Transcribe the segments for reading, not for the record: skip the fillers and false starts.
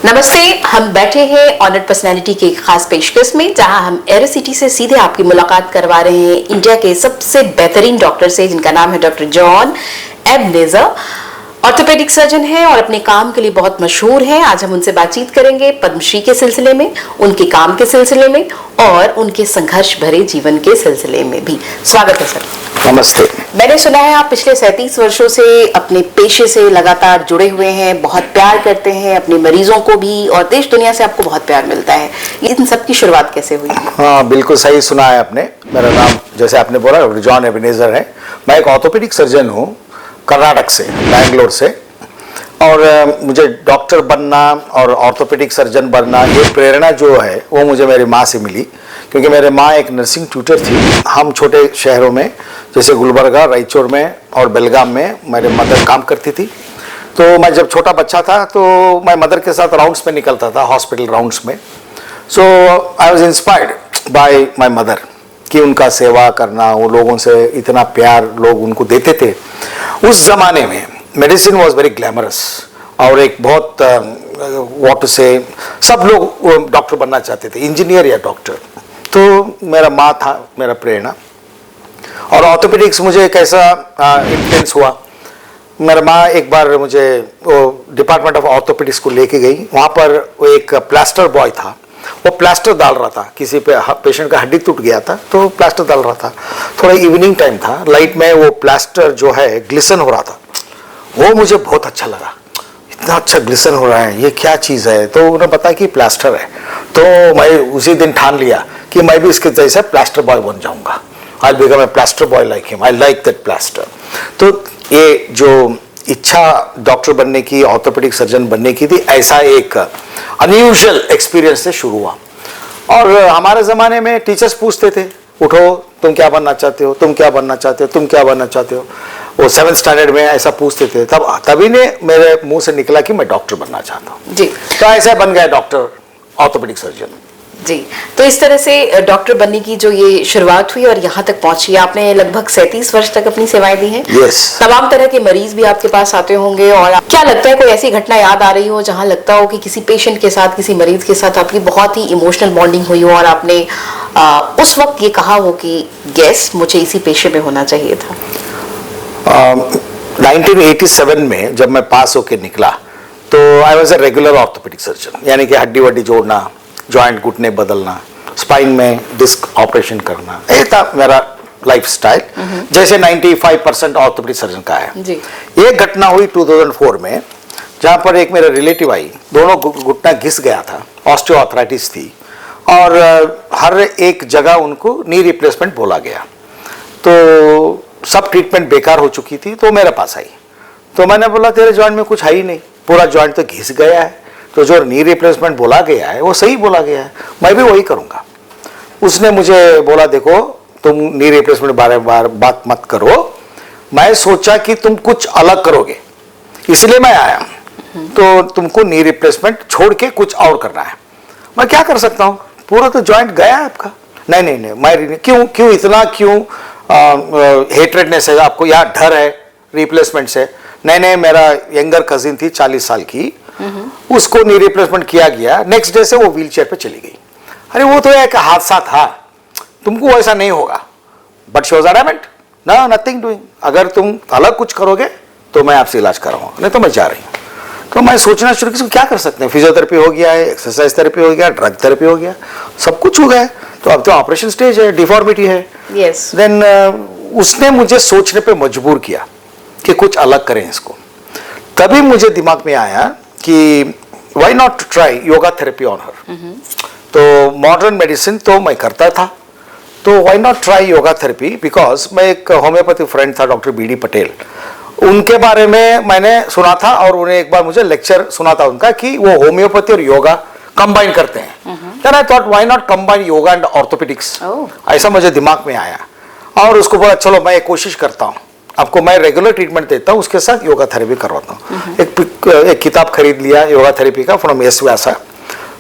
नमस्ते, हम बैठे हैं ऑनर्ड पर्सनालिटी की एक खास पेशकश में, जहां हम एरोसिटी से सीधे आपकी मुलाकात करवा रहे हैं इंडिया के सबसे बेहतरीन डॉक्टर से, जिनका नाम है डॉक्टर जॉन एबनेज़र। ऑर्थोपेडिक सर्जन है और अपने काम के लिए बहुत मशहूर हैं। आज हम उनसे बातचीत करेंगे पद्मश्री के सिलसिले में, उनके काम के सिलसिले में और उनके संघर्ष भरे जीवन के सिलसिले में भी। स्वागत है सर। नमस्ते। मैंने सुना है आप पिछले 37 वर्षों से अपने पेशे से लगातार जुड़े हुए हैं, बहुत प्यार करते हैं अपने मरीजों को भी, और देश दुनिया से आपको बहुत प्यार मिलता है। इन सब की शुरुआत कैसे हुई? हाँ, बिल्कुल सही सुना है आपने। मेरा नाम, जैसे आपने बोला, डॉक्टर जॉन एबनेज़र है। मैं एक ऑर्थोपेडिक सर्जन हूँ, कर्नाटक से, बैंगलोर से। और मुझे डॉक्टर बनना और ऑर्थोपेडिक सर्जन बनना, ये प्रेरणा जो है वो मुझे मेरी माँ से मिली, क्योंकि मेरे माँ एक नर्सिंग ट्यूटर थी। हम छोटे शहरों में जैसे गुलबर्गा, रायचूर में और बेलगाम में मेरे मदर काम करती थी। तो मैं जब छोटा बच्चा था तो मैं मदर के साथ राउंड्स में निकलता था, हॉस्पिटल राउंड्स में। So I was inspired by my mother कि उनका सेवा करना, वो लोगों से इतना प्यार लोग उनको देते थे। उस ज़माने में मेडिसिन वॉज वेरी ग्लैमरस और एक बहुत व्हाट टू से, सब लोग डॉक्टर बनना चाहते थे, इंजीनियर या डॉक्टर। तो मेरा माँ था मेरा प्रेरणा। और ऑर्थोपेडिक्स मुझे कैसा इन्फ्लुएंस हुआ, मेरा माँ एक बार मुझे वो डिपार्टमेंट ऑफ ऑर्थोपेडिक्स को लेके गई। वहाँ पर वो एक प्लास्टर बॉय था, वो प्लास्टर डाल रहा था, किसी पे पेशेंट का हड्डी टूट गया था तो प्लास्टर डाल रहा था। थोड़ा इवनिंग टाइम था, लाइट में वो प्लास्टर जो है ग्लिसन हो रहा था। वो मुझे बहुत अच्छा लगा, इतना अच्छा ग्लिसन हो रहा है, ये क्या चीज़ है। तो उन्होंने बताया कि प्लास्टर है। तो मैं उसी दिन ठान लिया कि मैं भी इसके जैसा प्लास्टर बॉय बन जाऊंगा। I become a plaster boy like him, I like that plaster. तो ये जो इच्छा डॉक्टर बनने की, ऑर्थोपेडिक सर्जन बनने की थी, ऐसा एक अनयूजुअल एक्सपीरियंस से शुरू हुआ। और हमारे ज़माने में टीचर्स पूछते थे, उठो तुम क्या बनना चाहते हो, तुम क्या बनना चाहते हो, तुम क्या बनना चाहते हो। वो 7th स्टैंडर्ड में ऐसा पूछते थे। तभी ने मेरे मुंह से निकला कि मैं डॉक्टर बनना चाहता हूँ जी। तो ऐसा बन गया डॉक्टर, ऑर्थोपेडिक सर्जन जी। तो इस तरह से डॉक्टर बनने की जो ये शुरुआत हुई और यहाँ तक पहुंची, आपने लगभग 37 वर्ष तक अपनी सेवाएं दी हैं। Yes. तमाम तरह के मरीज भी आपके पास आते होंगे, और क्या लगता है, कोई ऐसी घटना याद आ रही हो जहाँ लगता हो कि किसी पेशेंट के साथ, किसी मरीज के साथ आपकी बहुत ही इमोशनल बॉन्डिंग हुई हो और आपने उस वक्त ये कहा हो कि यस, मुझे इसी पेशे में होना चाहिए था? 1987 में जब मैं पास होके निकला तो I was a regular orthopaedic surgeon, यानी कि हड्डी वड्डी जोड़ना, जॉइंट घुटने बदलना, स्पाइन में डिस्क ऑपरेशन करना, ये था मेरा लाइफ स्टाइल, जैसे 95% ऑर्थोपेडिक सर्जन का है जी। ये घटना हुई 2004 में, जहाँ पर एक मेरा रिलेटिव आई, दोनों घुटना घिस गया था, ऑस्टियोआर्थराइटिस थी और हर एक जगह उनको नी रिप्लेसमेंट बोला गया। तो सब ट्रीटमेंट बेकार हो चुकी थी। तो मेरे पास आई, तो मैंने बोला तेरे जॉइंट में कुछ है ही नहीं, पूरा जॉइंट तो घिस गया है, तो जो नी रिप्लेसमेंट बोला गया है वो सही बोला गया है, मैं भी वही करूँगा। उसने मुझे बोला देखो तुम नी रिप्लेसमेंट बारे बार बात मत करो, मैं सोचा कि तुम कुछ अलग करोगे इसलिए मैं आया, तो तुमको नी रिप्लेसमेंट छोड़ के कुछ और करना है। मैं क्या कर सकता हूँ, पूरा तो जॉइंट गया है आपका। नहीं नहीं नहीं, मैं क्यों इतना क्यों हेट्रेडनेस है आपको, या डर है रिप्लेसमेंट से? नहीं, मेरा यंगर कजिन थी 40 साल की, उसको नी रिप्लेसमेंट किया गया, नेक्स्ट डे से वो व्हीलचेयर पे चली गई। अरे वो तो एक हादसा था, तुमको ऐसा नहीं होगा। बट शी वाज एडमेंट, ना नथिंग डूइंग, अगर तुम अलग कुछ करोगे तो मैं आपसे इलाज कराऊंगा, नहीं तो मैं जा रही हूँ। तो मैं सोचना शुरू किया क्या कर सकते हैं, फिजियोथेरेपी हो गया है, एक्सरसाइज थेरेपी हो गया, ड्रग थेरेपी हो गया, सब कुछ हो गया। तो अब तो ऑपरेशन स्टेज है, डिफॉर्मिटी है। यस। देन उसने मुझे सोचने पे मजबूर किया कि कुछ अलग करें इसको। तभी मुझे दिमाग में आया कि why not try yoga therapy on her. तो मॉडर्न मेडिसिन तो मैं करता था, तो why not try yoga therapy, because मैं एक होम्योपैथी फ्रेंड था डॉक्टर बी डी पटेल, उनके बारे में मैंने सुना था और उन्हें एक बार मुझे लेक्चर सुना था उनका कि वो होम्योपैथी और योगा कंबाइन करते हैं। Then I thought why not combine yoga and orthopaedics, ऐसा मुझे दिमाग में आया। और उसको बोला चलो मैं कोशिश करता हूँ, आपको मैं रेगुलर ट्रीटमेंट देता हूँ, उसके साथ योगा थेरेपी करवाता हूँ। एक किताब खरीद लिया योगा थेरेपी का, फ्रॉम एस व्यासा,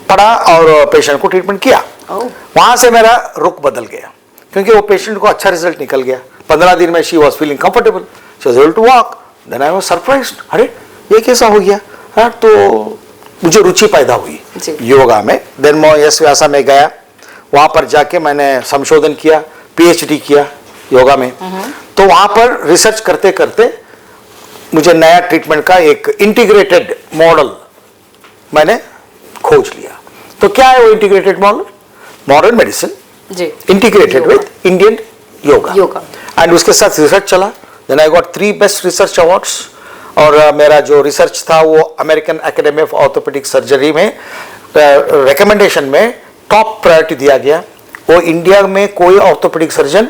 पढ़ा और पेशेंट को ट्रीटमेंट किया। वहाँ से मेरा रुख बदल गया, क्योंकि वो पेशेंट को अच्छा रिजल्ट निकल गया। 15 दिन में she was feeling comfortable, she was able to walk. Then I was surprised, अरे ये कैसा हो गया। हाँ, तो मुझे रुचि पैदा हुई जी। योगा में। देन मैं यस व्यासा में गया, वहां पर जाके मैंने संशोधन किया, पीएचडी किया योगा में। तो वहां पर रिसर्च करते करते मुझे नया ट्रीटमेंट का एक इंटीग्रेटेड मॉडल मैंने खोज लिया। तो क्या है वो इंटीग्रेटेड मॉडल? मॉडर्न मेडिसिन जी, integrated with Indian yoga. Yoga. And उसके साथ रिसर्च चला। Then I got 3 best research awards. और मेरा जो रिसर्च था वो American Academy of Orthopaedic Surgery में रिकमेंडेशन में टॉप प्रायोरिटी दिया गया। वो इंडिया में कोई ऑर्थोपेडिक सर्जन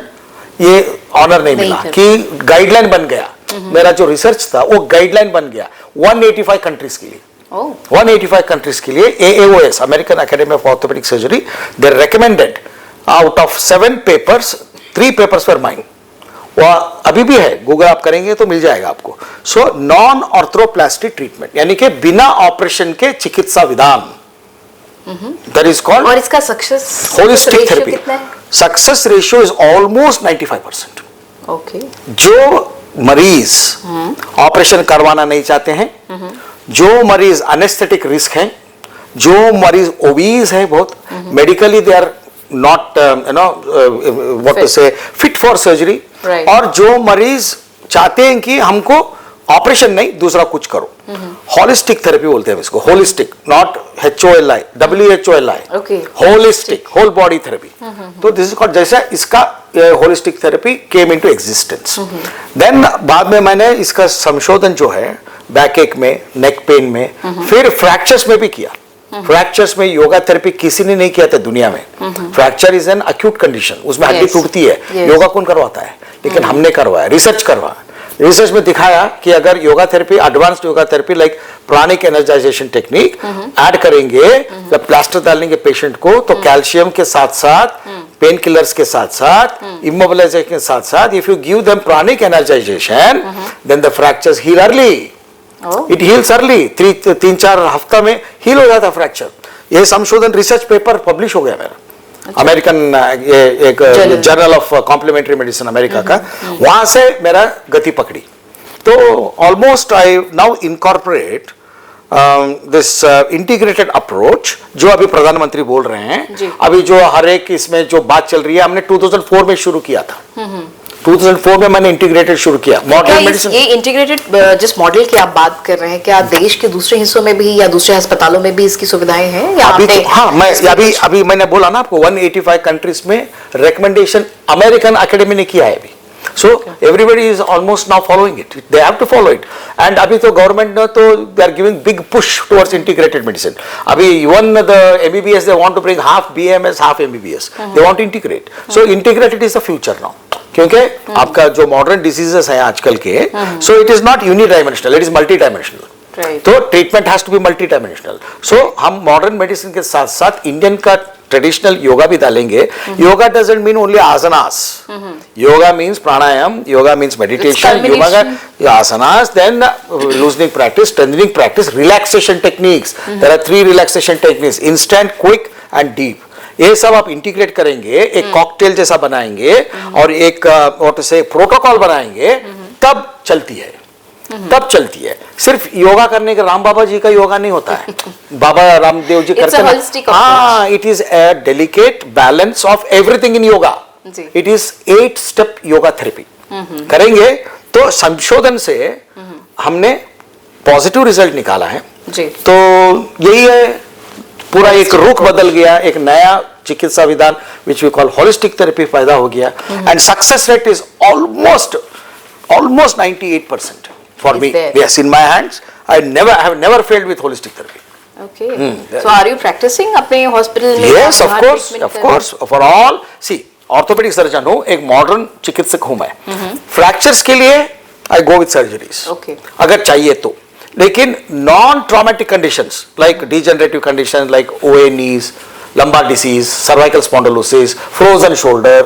ये ऑनर नहीं मिला कि गाइडलाइन बन गया। मेरा जो रिसर्च था वो गाइडलाइन बन गया 185 कंट्रीज के लिए। 185 कंट्रीज के लिए AAOS, American Academy of Orthopaedic surgery, they recommended out of 7 papers 3 papers were mine. वो अभी भी है, गूगल आप करेंगे तो मिल जाएगा आपको। सो नॉन ऑर्थोप्लास्टिक ट्रीटमेंट यानी कि बिना ऑपरेशन के चिकित्सा विधान, दैट इज कॉल्ड। और इसका success holistic therapy. Success ratio is almost 95%। Okay. जो मरीज ऑपरेशन करवाना नहीं चाहते हैं, जो मरीज अनेस्थेटिक रिस्क हैं, जो मरीज ओबीज है बहुत, medically they are not what to say fit for surgery, और जो मरीज चाहते हैं कि हमको ऑपरेशन नहीं दूसरा कुछ करो, होलिस्टिक थेरेपी बोलते हैं इसको। Holistic, not HOLI, WHOLI, holistic, whole body therapy. तो दिस इज कॉल्ड, जैसा इसका holistic therapy came into existence. Then बाद में मैंने इसका संशोधन जो है बैक एक में, नेक पेन में, फिर फ्रैक्चर्स में भी किया। फ्रैक्चर्स में योगा थेरेपी किसी ने नहीं किया था दुनिया में। Fracture is an acute condition, उसमें हड्डी टूटती है। योगा कौन करवाता है? लेकिन हमने करवाया, रिसर्च करवाया। रिसर्च में दिखाया कि अगर yoga therapy, advanced yoga therapy like pranic energisation technique add करेंगे, जब प्लास्टर डालेंगे पेशेंट को, तो कैल्शियम के साथ साथ, पेन किलर्स के साथ साथ, इमोबिलाइजेशन के साथ साथ, if you give them pranic energisation, then the fractures heal early. It heals early, 3-4 हफ्ता में हील हो जाता फ्रैक्चर। ये संशोधन रिसर्च पेपर पब्लिश हो गया मेरा, अमेरिकन एक journal of complementary medicine America का। वहां से मेरा गति पकड़ी। तो almost I now incorporate this integrated approach जो अभी प्रधानमंत्री बोल रहे हैं। अभी जो हर एक इसमें जो बात चल रही है, हमने 2004 में शुरू किया था। 2004 में मैंने इंटीग्रेटेड शुरू किया मॉडर्न मेडिसिन। ये इंटीग्रेटेड जिस मॉडल की आप बात कर रहे हैं, क्या देश के दूसरे हिस्सों में भी या दूसरे अस्पतालों में भी इसकी सुविधाएं हैं? या अभी तो, हाँ, मैं अभी मैंने बोला ना आपको 185 कंट्रीज में रिकमेंडेशन अमेरिकन एकेडमी ने किया है अभी। So everybody is almost now following it. They have to follow it. And अभी तो गवर्नमेंट ने तो they are giving big push towards integrated medicine. अभी even the MBBS they want to bring half BMS, half MBBS. They want to integrate. So integrated is the future now. क्योंकि आपका जो modern diseases हैं आजकल के, so it is not unidimensional, it is multi dimensional. तो treatment has to be multi dimensional. So हम modern medicine के साथ साथ इंडियन का ट्रेडिशनल योगा भी डालेंगे। Yoga doesn't mean only asanas, yoga means pranayama, yoga means meditation, yoga asanas, then loosening practice, strengthening practice, relaxation techniques. There are 3 relaxation techniques, instant, quick and deep. ये सब आप इंटीग्रेट करेंगे, एक कॉकटेल जैसा बनाएंगे और एक प्रोटोकॉल बनाएंगे, तब चलती है। तब चलती है। सिर्फ योगा करने का राम बाबा जी का योगा नहीं होता है, बाबा रामदेव जी करते हैं। हाँ, it is a delicate balance of everything in yoga. It is 8 step yoga therapy करेंगे। तो संशोधन से हमने पॉजिटिव रिजल्ट निकाला है जी। तो यही है, पूरा एक रुख बदल गया, एक नया चिकित्सा विधान which we call holistic therapy पैदा हो गया। And success rate is almost 98% for me. Yes, in my hands. I have never failed with holistic therapy. Okay. So are you practicing अपने hospital में? Yes, of course. For all, see, orthopedic surgeon हूँ, एक modern चिकित्सक हूँ मैं। Fractures के लिए I go with surgeries. Okay. अगर चाहिए तो। लेकिन non-traumatic conditions like degenerative conditions like OA knees, lumbar disease, cervical spondylosis, frozen shoulder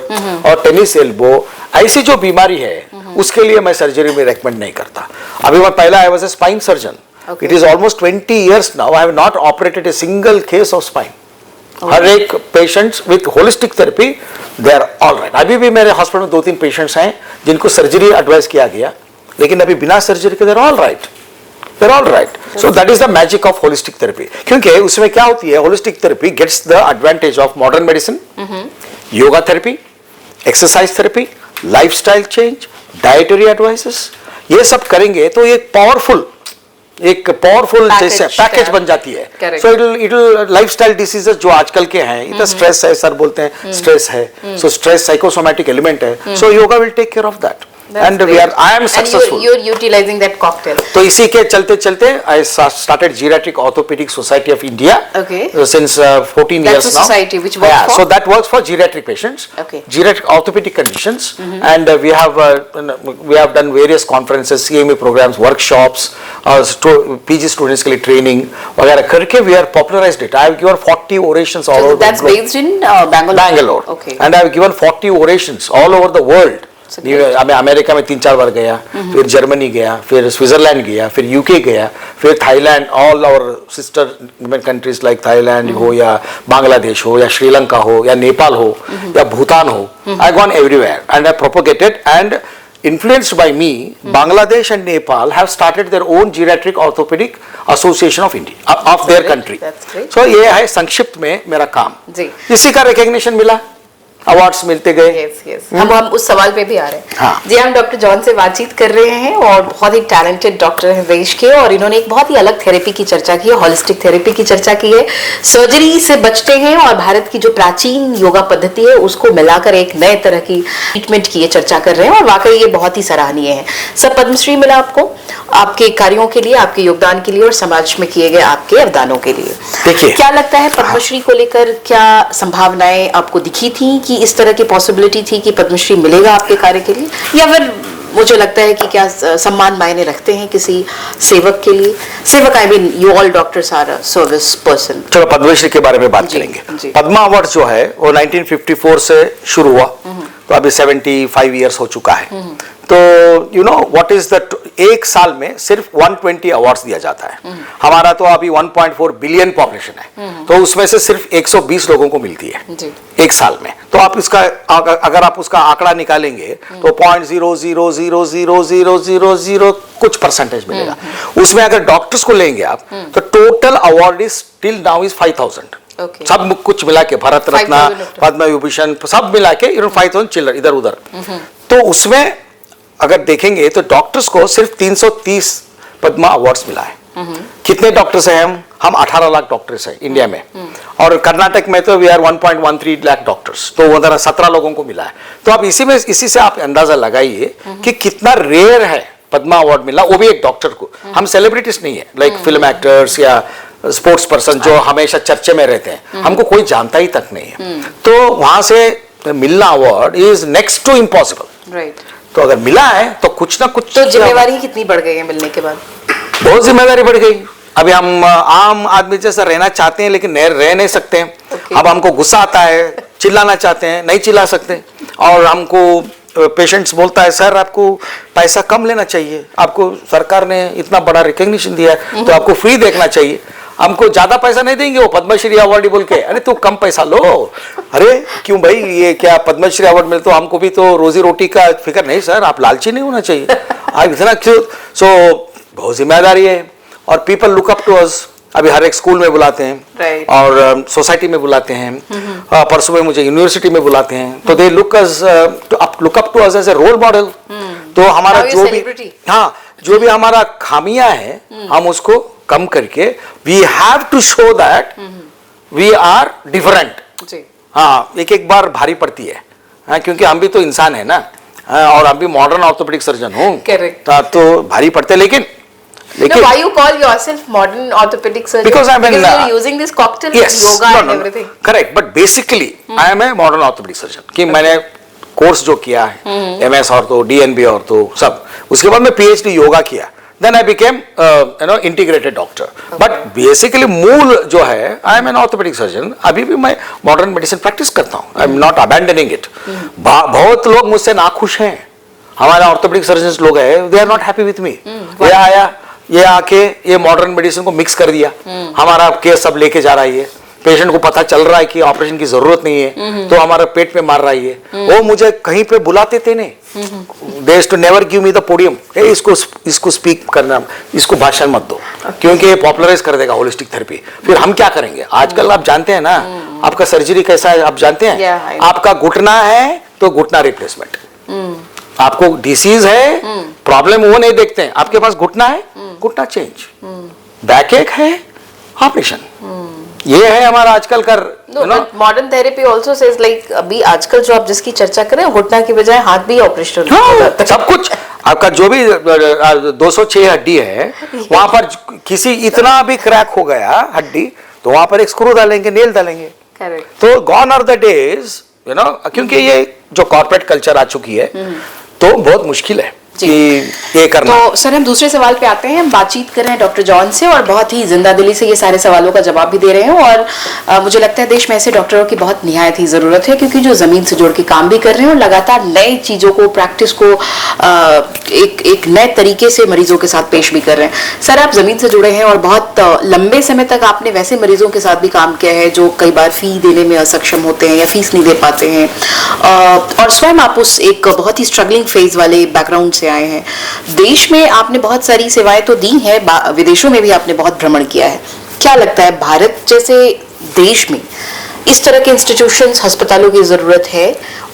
और टेनिस एल्बो, ऐसी जो बीमारी है उसके लिए मैं सर्जरी में रेकमेंड नहीं करता। अभी मैं पहला I was a spine surgeon. It is almost 20 years now I have not operated a single case of spine. हर एक patients with holistic therapy they are all right. अभी भी मेरे हॉस्पिटल में 2-3 पेशेंट्स हैं जिनको सर्जरी एडवाइस किया गया, लेकिन अभी बिना सर्जरी के they are all right. we're all right. So that is the magic of holistic therapy. क्योंकि उसमें क्या होती है, holistic therapy gets the advantage of modern medicine, yoga therapy, exercise therapy, lifestyle change, dietary advices. ये सब करेंगे तो एक पावरफुल जैसे पैकेज बन जाती है. सो इट लाइफस्टाइल डिसीजेस जो आजकल के हैं, इतना स्ट्रेस है, सर बोलते हैं स्ट्रेस है, सो स्ट्रेस साइकोसोमैटिक एलिमेंट है, so yoga will take care of that. And I am successful. You're utilizing that cocktail. तो इसी के चलते चलते I started Geriatric Orthopedic Society of India. Okay. Since 14 years now. That's a society which works for? So that works for geriatric patients. Okay. Geriatric orthopedic conditions, and we have done various conferences, CME programs, workshops, PG students के लिए training वगैरह करके we are popularized it. I have given 40 orations all over the globe. That's based in Bangalore. Bangalore. Okay. And I have given 40 orations all over the world. मैं America में 3-4 बार गया, फिर Germany गया, फिर स्विट्जरलैंड गया, फिर यूके गया, फिर Thailand, all our sister countries like Thailand हो या बांग्लादेश हो या श्रीलंका हो या नेपाल हो या भूटान हो. I gone everywhere and I propagated and influenced by me, Bangladesh and Nepal have started their own geriatric orthopedic association of India, of their country. So ये है संक्षिप्त में मेरा काम. इसी का recognition मिला, अवार्ड्स मिलते गए. अब हम उस सवाल पे भी आ रहे हैं. हाँ. जी, हम डॉक्टर जॉन से बातचीत कर रहे हैं और बहुत ही टैलेंटेड डॉक्टर हैं देश के, और इन्होंने एक बहुत ही अलग थेरेपी की चर्चा की है, होलिस्टिक थेरेपी की चर्चा की है. सर्जरी से बचते हैं और भारत की जो प्राचीन योगा पद्धति है उसको मिलाकर एक नए तरह की ट्रीटमेंट की ये चर्चा कर रहे हैं, और वाकई ये बहुत ही सराहनीय है. सर, पद्मश्री मिला आपको आपके कार्यों के लिए, आपके योगदान के लिए और समाज में किए गए आपके अवदानों के लिए. देखिए, क्या लगता है पद्मश्री को लेकर क्या संभावनाएं आपको दिखी थी कि इस तरह की पॉसिबिलिटी थी कि पद्मश्री मिलेगा आपके कार्य के लिए, या फिर मुझे लगता है कि क्या सम्मान मायने रखते हैं किसी सेवक के लिए? सेवक, I mean you all doctors are a service person. चलो पद्मश्री के बारे में बात करेंगे. पद्मा अवार्ड जो है वो 1954 से शुरू हुआ, तो अभी 75 इयर्स हो चुका है. तो you know what is the, एक साल में सिर्फ 120 अवार्ड्स दिया जाता है. हमारा तो अभी 1.4 बिलियन पॉपुलेशन है, तो उसमें से सिर्फ 120 लोगों को मिलती है एक साल में. तो आप इसका अगर आप उसका आंकड़ा निकालेंगे तो 0.0000000 कुछ परसेंटेज मिलेगा. उसमें अगर डॉक्टर्स को लेंगे आप तो total award is till now is 5000. सब कुछ मिला के, भारत रत्न, पद्म विभूषण सब मिला के 5000 चिल्लर इधर उधर. तो उसमें अगर देखेंगे तो डॉक्टर्स को सिर्फ 330 पद्मा अवार्ड्स मिला है. कितने डॉक्टर्स हैं हम 18 लाख डॉक्टर्स हैं इंडिया में, और कर्नाटक में तो वी आर 1.13 लाख डॉक्टर्स, तो उधर 17 लोगों को मिला है. तो आप इसी से आप अंदाजा लगाइए कि कितना रेयर है पद्मा अवार्ड मिला, वो भी एक डॉक्टर को. हम सेलिब्रिटीज नहीं है, लाइक फिल्म एक्टर्स या स्पोर्ट्स पर्सन जो हमेशा चर्चे में रहते हैं, हमको कोई जानता ही तक नहीं है. तो वहां से मिलना award is next to impossible. Right. तो अगर मिला है तो कुछ ना कुछ. तो जिम्मेवारी कितनी बढ़ गई है मिलने के बाद? बहुत जिम्मेदारी बढ़ गई. अभी हम आम आदमी जैसा रहना चाहते हैं लेकिन रह नहीं सकते हैं. अब हमको गुस्सा आता है, चिल्लाना चाहते हैं, नहीं चिल्ला सकते. और हमको पेशेंट्स बोलता है सर आपको पैसा कम लेना चाहिए, आपको सरकार ने इतना बड़ा रिकॉग्निशन दिया है तो आपको फ्री देखना चाहिए, हमको ज्यादा पैसा नहीं देंगे वो पद्मश्री अवार्ड बोल के. अरे तू कम पैसा लो. अरे क्यों भाई, ये क्या पद्मश्री अवार्ड मिले तो हमको भी तो रोजी रोटी का फिक्र नहीं सर, आप लालची नहीं होना चाहिए. आप इतना क्यों? सो बहुत जिम्मेदारी है. और people look up to us. अभी हर एक स्कूल में बुलाते हैं और सोसाइटी में बुलाते हैं, परसों में मुझे यूनिवर्सिटी में बुलाते हैं. तो they look up to us as a role model. तो हमारा जो भी हमारा खामियां है हम उसको कम करके we have to show that we are different. हाँ, एक बार भारी पड़ती है. हाँ, क्योंकि हम भी तो इंसान है ना. हाँ, और हम भी मॉडर्न ऑर्थोपेडिक सर्जन हूँ, तो भारी पड़ते. लेकिन no, why you call yourself modern orthopedic surgeon? Because you're using this cocktail with yoga and everything. Correct, but basically I am a modern orthopedic surgeon. कि मैंने कोर्स जो किया है MS ऑर्थो, DNB ऑर्थो सब, उसके बाद मैं PhD yoga किया. Then I became integrated doctor. But basically मूल जो है I am an orthopedic surgeon. अभी भी मैं modern medicine practice करता हूँ. I am not abandoning it. बहुत लोग मुझसे नाखुश हैं. हमारे orthopedic surgeons लोग हैं, they are not happy with me. ये आके ये मॉडर्न मेडिसिन को मिक्स कर दिया, हमारा केस सब लेके जा रहा है. पेशेंट को पता चल रहा है कि ऑपरेशन की जरूरत नहीं है, तो हमारा पेट में मार रहा है, वो मुझे कहीं पे बुलाते थे नहीं, they used to never give me the podium, इसको स्पीक करना, इसको भाषण मत दो, क्योंकि ये पॉपुलराइज कर देगा होलिस्टिक थेरेपी। फिर हम क्या करेंगे, आजकल आप जानते हैं ना, आपका सर्जरी कैसा है आप जानते हैं, आपका घुटना है तो घुटना रिप्लेसमेंट, आपको डिसीज है, प्रॉब्लम वो नहीं देखते हैं, आपके पास घुटना है, घुटना चेंज, बैक एक है, ऑपरेशन, ये है हमारा आजकल कर। Modern therapy also says like अभी आजकल जो आप जिसकी चर्चा करें, घुटना की बजाय हाथ भी ऑपरेशन, सब कुछ आपका जो भी 206 हड्डी है, वहां पर किसी इतना भी क्रैक हो गया हड्डी, तो वहां पर एक स्क्रू डालेंगे, नेल डालेंगे। करेक्ट। तो गॉन आर द डेज, क्योंकि ये जो कॉर्पोरेट कल्चर आ चुकी है, तो बहुत मुश्किल है कि ये करना। तो सर हम दूसरे सवाल पे आते हैं, हम बातचीत कर रहे हैं डॉक्टर जॉन से और बहुत ही जिंदा दिली से ये सारे सवालों का जवाब भी दे रहे हैं, और मुझे लगता है देश में ऐसे डॉक्टरों की बहुत निहायत ही जरूरत है, क्योंकि जो जमीन से जुड़ के काम भी कर रहे हैं और लगातार नई चीजों को, प्रैक्टिस को एक नए तरीके से मरीजों के साथ पेश भी कर रहे हैं। सर आप जमीन से जुड़े हैं और बहुत लंबे समय तक आपने वैसे मरीजों के साथ भी काम किया है जो कई बार फी देने में असक्षम होते हैं या फीस नहीं दे पाते हैं, और स्वयं आप उस एक बहुत ही स्ट्रगलिंग फेज वाले बैकग्राउंड से आए हैं। देश में आपने बहुत सारी सेवाएं तो दी हैं, विदेशों में भी आपने बहुत भ्रमण किया है। क्या लगता है भारत जैसे देश में इस तरह के इंस्टीट्यूशंस, अस्पतालों की जरूरत है,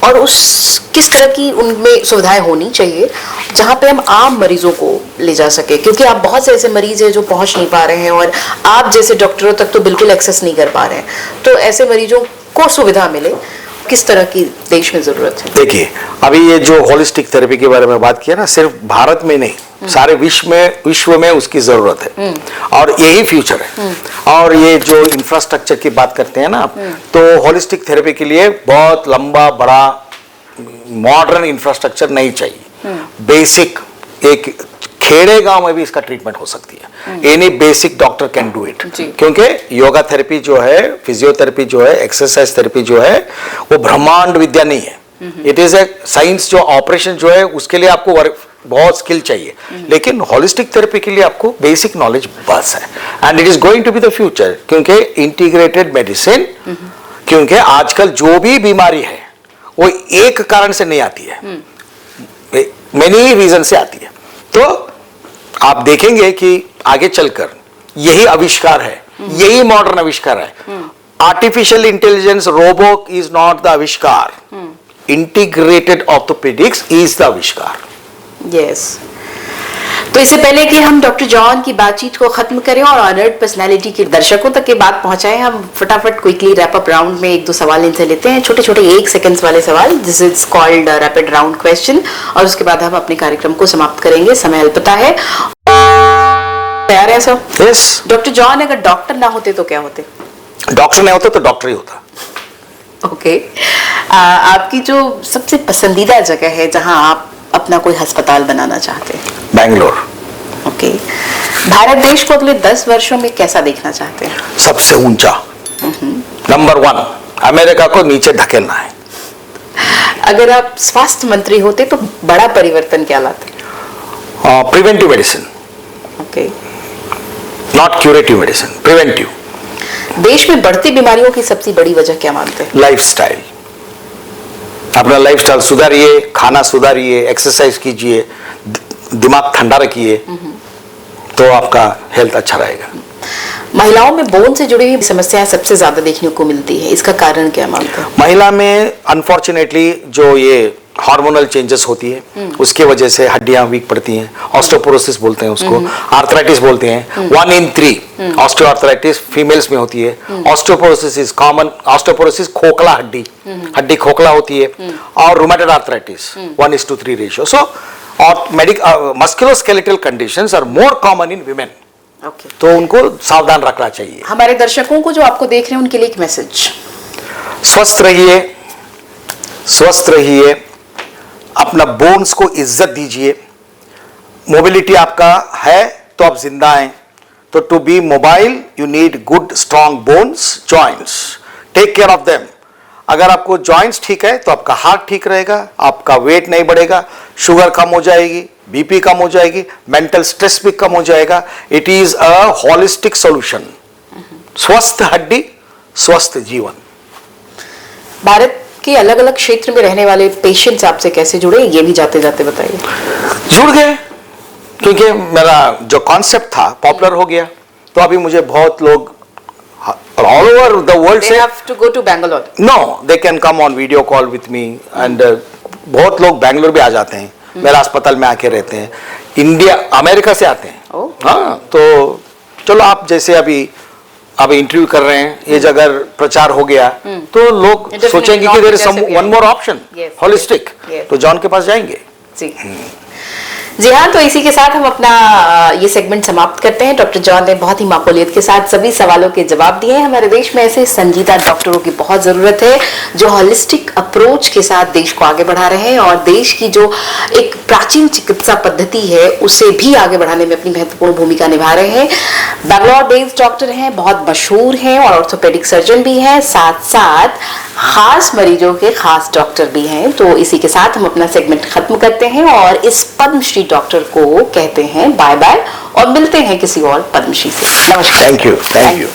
और उस किस तरह की उनमें सुविधाएं होनी चाहिए जहां पे हम आम मरीजों को ले जा सके, क्योंकि आप बहुत से ऐसे मरीज हैं जो पहुंच नहीं पा रहे हैं और आप जैसे डॉक्टरों तक तो बिल्कुल एक्सेस नहीं कर पा रहे हैं, तो ऐसे मरीजों को सुविधा मिले, किस तरह की देश में जरूरत है? देखिए, अभी ये जो होलिस्टिक थेरेपी के बारे में बात किया ना, सिर्फ भारत में नहीं, सारे विश्व में उसकी जरूरत है, और यही फ्यूचर है। और ये जो इंफ्रास्ट्रक्चर की बात करते हैं ना, तो होलिस्टिक थेरेपी के लिए बहुत लंबा बड़ा मॉडर्न इंफ्रास्ट्रक्चर नहीं चाहिए, बेसिक एक खेड़े गांव में भी इसका ट्रीटमेंट हो सकती है, any basic doctor can do it, क्योंकि योगा थेरेपी जो है, फिजियोथेरेपी जो है, एक्सरसाइज थेरेपी जो है, वो ब्रह्मांड विद्या नहीं है, इट इज ए साइंस। जो ऑपरेशन जो है उसके लिए आपको बहुत स्किल चाहिए, लेकिन होलिस्टिक थेरेपी के लिए आपको बेसिक नॉलेज बस है, and it is going to be the future, क्योंकि इंटीग्रेटेड मेडिसिन, क्योंकि आजकल जो भी बीमारी है वो एक कारण से नहीं आती है, मेनी रीजन से आती है। तो आप देखेंगे कि आगे चलकर यही आविष्कार है, यही मॉडर्न आविष्कार है। Artificial intelligence, robo is not the आविष्कार, इंटीग्रेटेड ऑर्थोपेडिक्स इज द आविष्कार। यस। तो इससे पहले कि हम डॉक्टर जॉन की बातचीत को खत्म करें और ऑनर्ड पर्सनालिटी के दर्शकों तक ये बात पहुंचाएं, हम फटाफट क्विकली रैप अप राउंड में एक दो सवाल इनसे लेते हैं, छोटे छोटे 1 सेकंड्स वाले सवाल, this is called rapid round question, और उसके बाद हम अपने कार्यक्रम को समाप्त करेंगे, समय अल्पता है। तैयार है सर? यस। डॉक्टर जॉन अगर डॉक्टर ना होते तो क्या होते? डॉक्टर नहीं होता तो डॉक्टर ही होता। ओके। आपकी जो सबसे पसंदीदा जगह है जहां आप अपना कोई अस्पताल बनाना चाहते हैं? बैंगलोर। ओके। भारत देश को अगले 10 वर्षों में कैसा देखना चाहते हैं? सबसे ऊंचा, नंबर 1, अमेरिका को नीचे धकेलना है। अगर आप स्वास्थ्य मंत्री होते तो बड़ा परिवर्तन क्या लाते? Preventive medicine, okay, not curative medicine, preventive. देश में बढ़ती बीमारियों की सबसे बड़ी वजह क्या मानते हैं? लाइफस्टाइल। अपना लाइफस्टाइल सुधारिए, खाना सुधारिए, एक्सरसाइज कीजिए, दिमाग ठंडा रखिए, तो आपका हेल्थ अच्छा रहेगा। महिलाओं में बोन से जुड़ी हुई समस्याएं सबसे ज्यादा देखने को मिलती है, इसका कारण क्या मानते हैं? महिला में अनफॉर्चुनेटली जो ये हार्मोनल चेंजेस होती है, उसके वजह से हड्डियां वीक पड़ती हैं, ऑस्टियोपोरोसिस बोलते हैं उसको, आर्थराइटिस बोलते हैं। 1 in 3 ऑस्टियोआर्थराइटिस फीमेल्स में होती है। Osteoporosis is common. ऑस्टियोपोरोसिस खोखला हड्डी खोखला होती है, और रूमेटॉइड आर्थराइटिस 1:3 रेशियो। सो और musculoskeletal conditions are more common in women, तो उनको सावधान रखना चाहिए। हमारे दर्शकों को जो आपको देख रहे हैं उनके लिए एक मैसेज। स्वस्थ रहिए, स्वस्थ रहिए, अपना बोन्स को इज्जत दीजिए। मोबिलिटी आपका है तो आप जिंदा हैं, तो to be mobile you need good strong bones, joints, take care of them. अगर आपको जॉइंट्स ठीक है तो आपका हार्ट ठीक रहेगा, आपका वेट नहीं बढ़ेगा, शुगर कम हो जाएगी, बीपी कम हो जाएगी, मेंटल स्ट्रेस भी कम हो जाएगा। It is a holistic solution. स्वस्थ हड्डी, स्वस्थ जीवन। भारत के अलग अलग क्षेत्र में रहने वाले पेशेंट्स आपसे कैसे जुड़े, ये भी जाते जाते बताइए। जुड़ गए, क्योंकि मेरा जो कॉन्सेप्ट था पॉपुलर हो गया, तो अभी मुझे बहुत लोग ऑल ओवर द वर्ल्ड से, They have to go to Bangalore. No they can come on video call with me, and बहुत लोग बैंगलोर भी आ जाते हैं, मेरा अस्पताल में आके रहते हैं, इंडिया अमेरिका से आते हैं। Oh. हाँ, तो चलो आप जैसे अभी इंटरव्यू कर रहे हैं, ये जगह प्रचार हो गया तो लोग Definitely सोचेंगे not कि देयर इज जैसे भी one more option Yes. Holistic, Yes. तो जॉन के पास जाएंगे। जी जी हाँ, तो इसी के साथ हम अपना ये सेगमेंट समाप्त करते हैं। डॉक्टर जॉन ने बहुत ही माकूलियत के साथ सभी सवालों के जवाब दिए हैं। हमारे देश में ऐसे संजीदा डॉक्टरों की बहुत जरूरत है जो होलिस्टिक अप्रोच के साथ देश को आगे बढ़ा रहे हैं और देश की जो एक प्राचीन चिकित्सा पद्धति है उसे भी आगे बढ़ाने में अपनी महत्वपूर्ण भूमिका निभा रहे हैं। बैंगलोर बेस्ड डॉक्टर हैं, बहुत मशहूर हैं और ऑर्थोपेडिक सर्जन भी हैं, साथ साथ खास मरीजों के खास डॉक्टर भी हैं। तो इसी के साथ हम अपना सेगमेंट खत्म करते हैं और इस पद्मश्री डॉक्टर को कहते हैं बाय बाय और मिलते हैं किसी और पद्मश्री से। नमस्कार। Thank you.